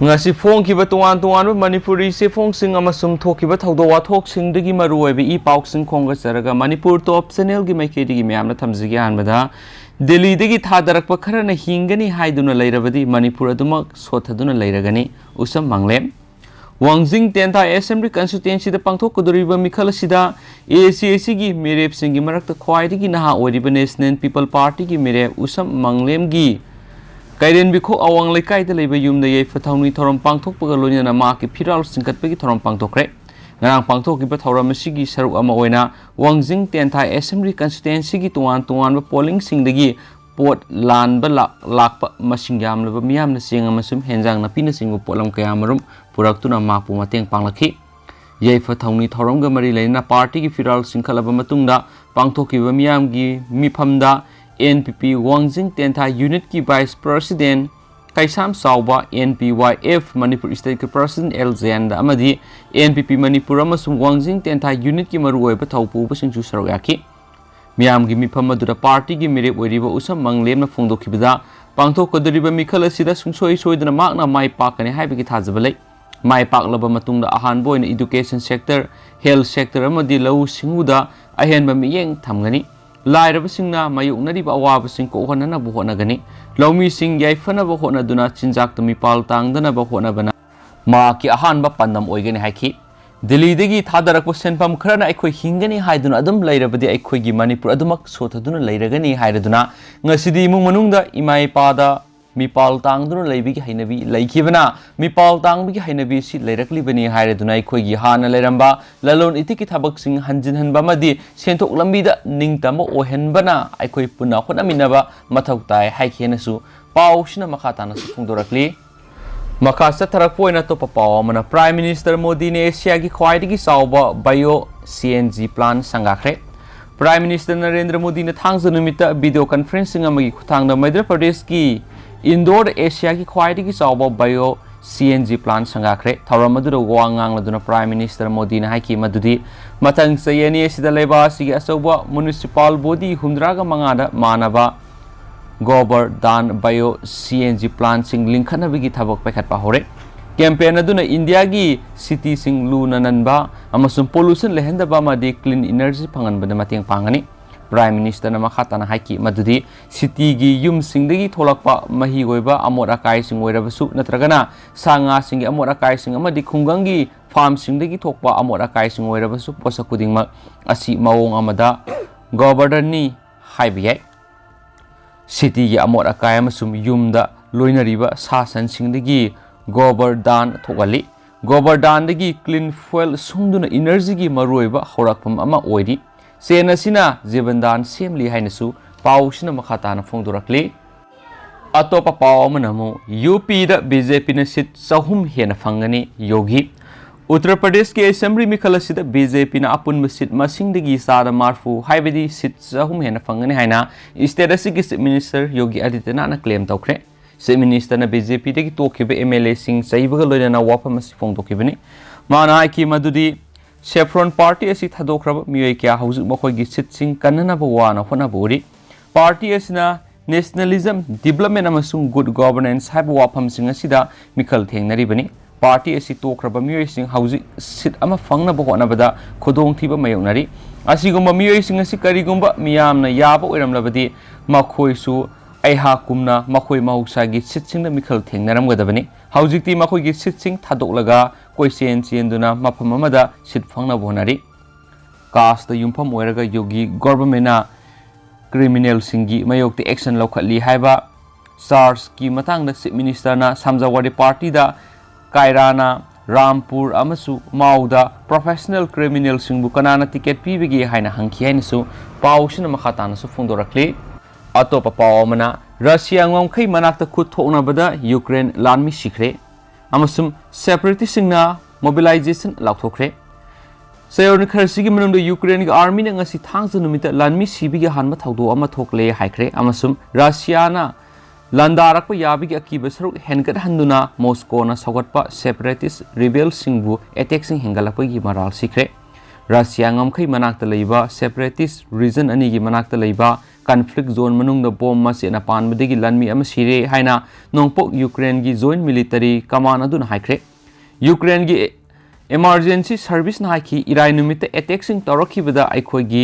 ngasi phongkiba tuan tuan Manipuri se phongsing amasum thokiba thawdo wathok singdagi maruoibe I pausing khonga charaga Manipur top channel gi maikedi gi myamna thamjigi anbada Delhi dagi thadarakpa kharana hingani haiduna leirabadi Manipur aduma sothaduna leiragani usam manglem Wangjing Tenta Assembly Constituency da pangthok kodoriba mikhal sida ACAC gi mirep singi marakta khwaidagi naha oriba National People Party gi mirep usam manglem gi Kaiden biko awang lekai da leba yumda yai fathauni thoram pangthok paga loina ma ki phiral singkat pagi thoram pangthokre ngarang pangthok ki thoram sigi saruk ama oina Wangjing Tenta Assembly Constituency gi tuan ba polling singdagi pot lan ba lakpa masing yam leba miyam na singa masum henjang na pina singu polam kayamarum puraktuna makpu mateng panglakhi yai fathauni thoram ga mari leina party ki phiral singkhalaba matungda pangthok ki miyam gi miphamda NPP Wangjing Tenta Unit ki Vice President Kaisam Sauba NPYF Manipur State ki President LZN da amadi NPP Manipur amasung Wangjing Tenta Unit ki maruoi ba thaupu ba singchu sarogaki miyam gi mifam madura party gi mirep oiriba usam manglem na phongdokhibada pangthok kodoriba mikhal asida sungsoi soidana makna mai pakani haiba ki thajabale mai paklaba matungda ahan boina education sector health sector amadi lau singuda ahenba miyeng thamgani Lairaba singna mayuknariba awaba sing ko honana bu honagani Laumi sing yaifana ba honaduna chinjak tumi pal tangdana ba honabana ma ki ahan ba pandam oigani haiki Delhi dagi thadarakpa senpam kharana aikhoi hingani haiduna adum lairabadi aikhoi gi Manipur adumak sothaduna lairagani hairaduna ngasidi imung manungda imai pada mipal tangduna laibigi hainabi laikibana mipal tangbigi hainabi si lairaklibani hairaduna aikhoi gi hana lairamba lalon itiki thabak sing hanjin hanba madi senthok lambida ningtama ohenbana aikhoi puna khonaminaba mathau tai haikhenasu pausina makhatana su phungdorakli makasa tharakpoina to papaw mana Prime Minister Modi ne Asia gi khwaidigi sauba bio CNG plan sangakhre Prime Minister Narendra Modi ne thangja numita video conferencing amagi khuthangda Madhya Pradesh ki Indoor Asia ki khwaidigi sauba bio CNG plan sangakhre thauramadu wangang laduna Prime Minister Modi na haiki madudi mathang sayani sida leba sigi asauba municipal body humdraga mangada manaba gobar dan bio CNG plan sing linkhana bigi thabak pakhat pa hore campaign aduna India gi city sing lu nananba amasum pollution lehenda ba ma de clean energy phangan bana mateng pangani Prime Minister na makhatana haiki madudi city gi yum singdagi tholakpa mahi goiba amor akai sing oirabasu natragana sanga sing amor akai sing amadi khungangi farm singdagi thokpa amor akai sing oirabasu posakudingma asi mawong amada governor ni haibiyai city gi amor akai amasum yumda loinariba sasan singdagi gobar dan thogali gobar dan dagi clean fuel sungduna energy gi maruiba horakpam ama oiri sena sina jebandan semli hainasu pausina makhatana phongdorakli atopa paw manamu UP da BJP na sit sahum hena phangani yogi Uttar Pradesh ke assembly mikhal asida BJP na apun masit masingdagi sada marfu haibadi sit sahum hena phangani haina state asigi minister Yogi Adityanath na claim tawkhre Chief Minister na BJP dagi tokhiba MLA sing saibaga loina wafam asi phongdokhibani mana ki madudi Saffron Party asi thadokraba miyoi kya haujuk makhoigi sit sing kannana bwana hona buri party asina nationalism development amasung good governance haiba wafam sing asida mikhal thengnari bani party asi tokraba miyoi sing haujuk sit ama phangna bwana bada khodong thiba mayonari asigumba miyoi sing asi karigumba miyamna yaba oiramlabadi makhoisu aiha kumna makhoi mahusagi sitsing na mikhal thengnaram gadabani haujikti makhoi gi sitsing thadoklaga koisen chenduna mafam amada sit phangna bonari cast yumpham oiraga yogi government na criminal singi mayokti action lokhatli haiba SARS ki matang da chief minister na samjawadi party da kairana Rampur amasu mauda professional criminal singbu kanana ticket pibigi haina hangki hainasu pausina makhatana su phungdorakli Atopa pawamana Russia Ngamkhei manak Khut Thoknabada Ukraine Lanmi Sikhre amasum separatist singna Mobilization Laothokhre sayon kharsigi manumda Ukraine army na ngasi thangja numita Lanmi sibi gi hanma thawdo ama thokle haikre amasum Russia na landarakpa yabigi akiba saruk hengat handuna Moscow na sagatpa separatist rebel singbu attack sing hengalakpa gi maral Sikhre Russia Ngamkhei manakta leiba separatist region ani gi manakta leiba conflict zone manungda bom masena panbadegi lanmi ama sire haina nongpok Ukraine gi joint military command aduna haikre Ukraine gi emergency service na haiki irai numita attack sing torokhibada aikhoi gi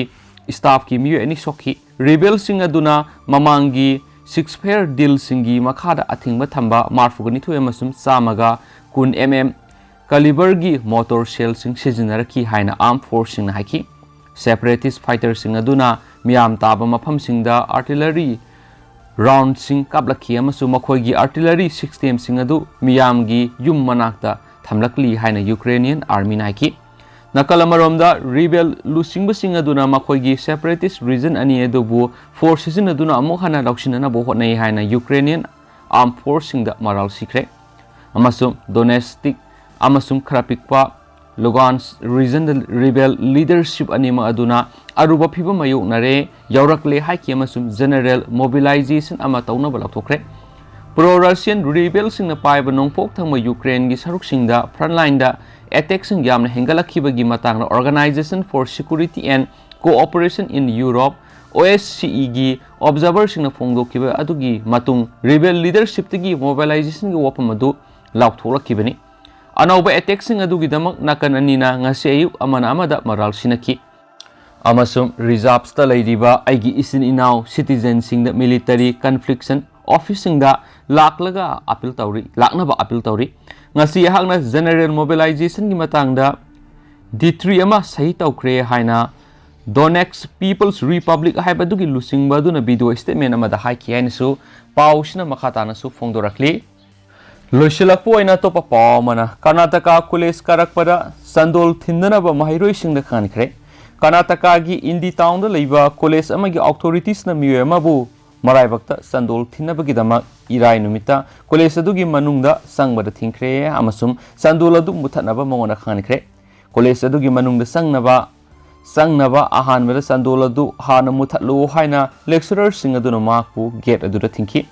staff ki miyo ani sokhi rebel sing aduna mamangi Sikhre deal singi makhada athingba thamba marfugani thu emasum samaga kun caliber gi motor shell sing sizinaraki haina armed force sing na haiki separatist fighter sing aduna miyam taba mafam sing da artillery round sing kablaki amasu makhoi gi artillery system sing adu miyam gi yum manakta thamlakli haina Ukrainian army na haiki Nakalamaromda rebel lusing basing aduna makhoi gi separatist region ani edobu forces in aduna amok hana lauksinana bo hotnai haina Ukrainian armed forces da maral Sikhre amasum domestic amasum khrapikpa Lugansk regional rebel leadership anima aduna aruba phiba mayuk nare yaurakle haiki amasum general mobilization ama tauna Laothokhre pro Russian rebel sing na paiba nongpok thangma Ukraine gi saruk singda frontline da attack sing yamna hengalakhiba gi matang Organization for Security and Cooperation in Europe OSCE gi observer sing na phongdokhiba adugi matung rebel leadership tigi mobilization gi wapam adu lauthorakhibani anauba attack sing adugi damak nakan anina ngase ayuk amana amada maral sinaki amasum reserves ta leidiba aigi isin inaw citizen sing da military confliction office sing da laklaga appeal tawri laknaba appeal tawri ngasi hakna general mobilization gi matang da D3 ama sahi tawkre haina Donetsk People's Republic haibadugi lusing baduna video statement ama da haiki hainasu pausna makhatana su phongdorakli loisilakpo aina topa pawmana Karnataka college karakpada sandol thindanaba mahairoi sing da khankhre Karnataka gi Indi town da leiba college ama gi authorities na miyo ama bu marai bakta sandol thinabagi dama irai numita college adugi manungda sangbada thingkhre amasum sandol adu muthanaba mongona khankhre college adugi manungda sangnaba ahanbada sandol adu hana muthatlu haina lecturer sing aduna makpu gate aduda thingki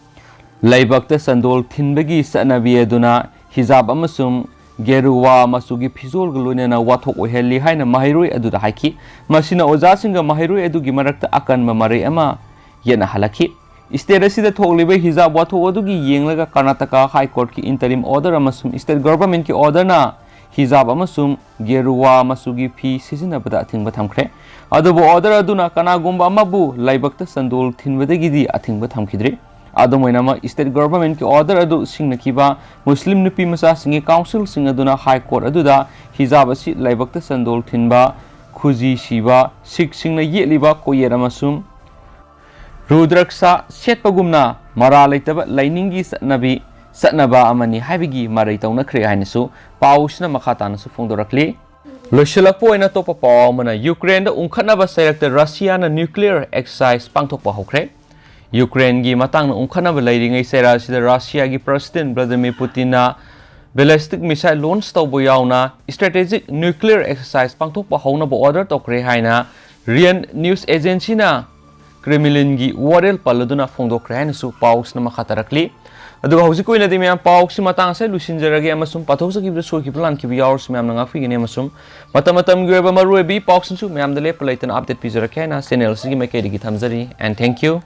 laibakta sandol thinbagi sanabi aduna hijab amasum geruwa masugi phizol gulunena wathok oheli haina mahiroi aduda haiki masina oja singa mahiroi adugi marakta akan mamare ama yena halaki state asida thokliba hijab wathok adugi yenglaga Karnataka High Court ki interim order amasum state government ki order na hijab amasum geruwa masugi phi sizinabada athingba thamkhre adubu order aduna kanagumba amabu laibakta sandol thinbadagi di athingba thamkhidri adumoinama state government ki order adu singnakiba muslim nupi masa singi council sing aduna high court aduda hijab asi laibakta sandol thinba khuji siba sikh singna yeliba koyer amasum Rudraksha setpagumna mara leitaba lainingi satnaba amani haibigi marai tauna khre hainasu pausna makhatana su phongdorakli loisilakpo aina topa pawmana Ukraine da ungkhanaba sairakta Russia na nuclear exercise pangthokpa hokre Ukraine gi matang na ungkhanaba lairingai sera sida Russia gi president Vladimir Putin na ballistic missile launch tawbo yauna strategic nuclear exercise pangthokpa haunaba order tokre haina Rian news agency na Kremlin gi warel paladuna phongdokre hainasu paus na makhatarakli aduga hojik oina de miyam paus si matang sai lusinjarage amasum pathoksa gi so ki plan ki hours miyam na ngakhi gine amasum matamatam gi ba maruebi paus su miyam dele plaitan update pizarake na channel si gi makai gi thamjari and thank you